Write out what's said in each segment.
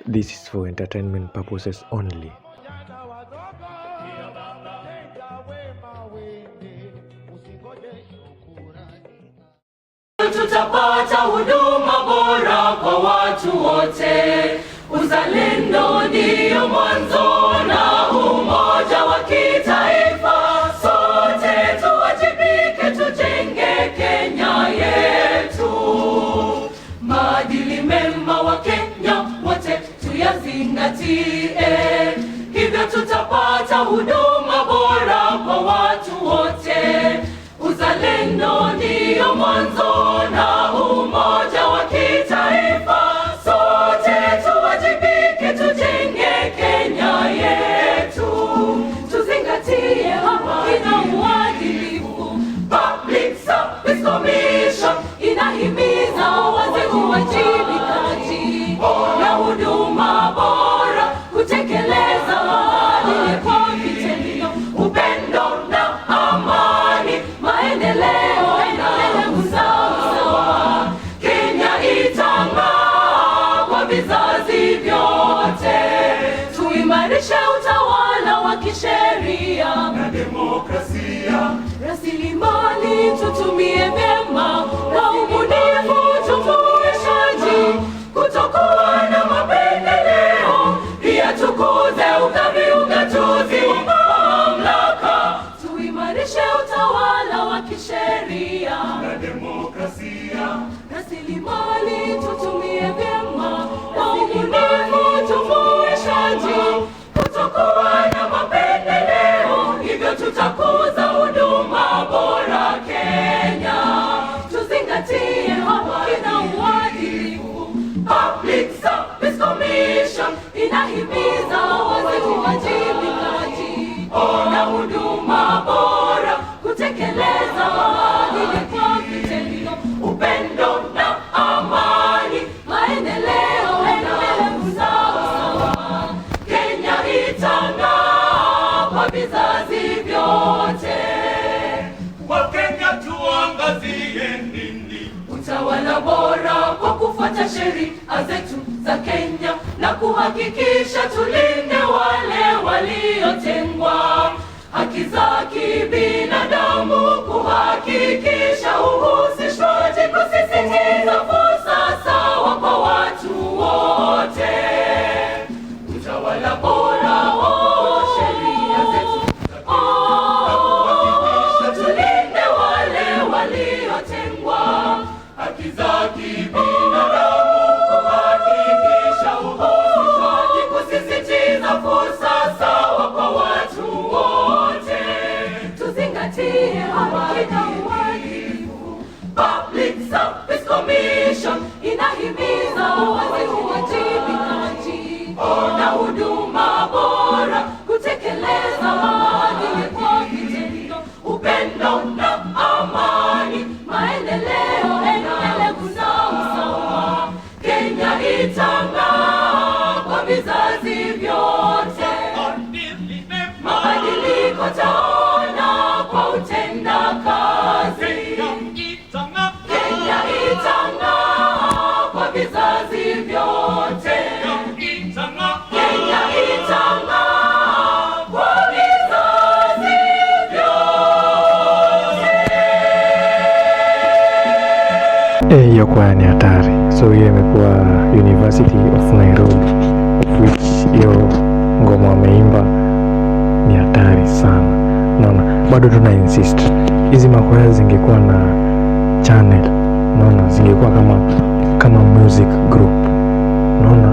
This is for entertainment purposes only. Tutapata huduma bora kwa watu wote. Uzalendo ndio mwanzo na umoja wa kitaifa. Sote tuwajibike, tujenge Kenya yetu. Maadili mema wa Kenya wote tuyazingatie. Hivyo tutapata huduma bora kwa watu wote. Uzalendo ndio mwanzo na umoja wa kitaifa. Sote tuwajibike, tujenge Kenya yetu. Tuzingatie haki na uadilifu. Public Service Commission inahimiza wazi uwajibikaji na huduma bora, kutekeleza maadili kwa vitendo, upendo na amani, maendeleo endelevu sawa. Kenya itang'aa kwa vizazi vyote. Tuimarishe utawala wa kisheria na demokrasia. Rasilimali tutumie vyema na ubunifu tufuishaji, kutokuwa na mapendeleo, pia tukuze ugatuzi wa mamlaka. Tuimarishe utawala wa kisheria na demokrasia. Rasilimali tutumie vyema na ubunifu tufuishaji, kutokuwa na mapendeleo, hivyo tutakuza huduma bora Kenya. Tuzingatie haki na uadilifu. Public Service Commission inahimiza wazi uwajibikaji na huduma bora, kutekeleza maadili kwa vitendo, upendo na amani, maendeleo endelevu sawa. Kenya itang'aa kwa vizazi vyote. Wakenya tuangazie nini? Utawala bora kwa kufuata sheria zetu za Kenya na kuhakikisha tulinde wale waliotengwa. Haki za kibinadamu, kuhakikisha uhusishwaji, kusisitiza fursa sawa kwa watu wote. Utawala bora wa sheria zetu, tulinde wale waliotengwa. Haki za kibinadamu, kuhakikisha uhusishwaji, kusisitiza fursa sawa kwa watu wote. Tuzingatie haki na uadilifu. Public Service Commission inahimiza wazi uwajibikaji na huduma bora, kutekeleza maadili kwa vitendo, upendo na amani, maendeleo endelevu sawa. Kenya itang'aa kwa vizazi vyote. Mabadiliko taona kwa utendakazi. Kenya itang'aa kwa vizazi vyote. Kenya itang'aa kwa vizazi vyote. Hiyo kwaya ni hatari. So hiyo imekuwa University of Nairobi, of which hiyo ngoma wameimba ni hatari sana. Naona bado tuna insist hizi makwaya zingekuwa na channel, naona zingekuwa kama music group, naona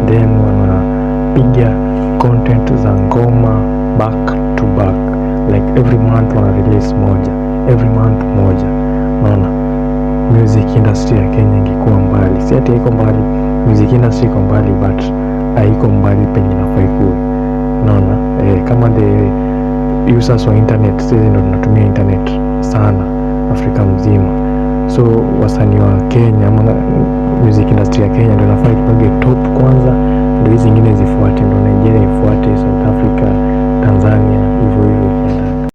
then wanapiga content za ngoma back to back, like every month wana release moja, every month moja. Naona music industry ya Kenya ingekuwa mbali. Si ati haiko mbali, music industry iko mbali, but haiko mbali penye inafaa ikuwe. Naona kama the users wa internet, sisi ndio tunatumia internet sana Afrika mzima. So wasanii wa Kenya ama music industry ya Kenya ndio inafaa ipige top kwanza, ndio hizi zingine zifuate, ndio Nigeria ifuate, South Africa, Tanzania, hivyo hivyo.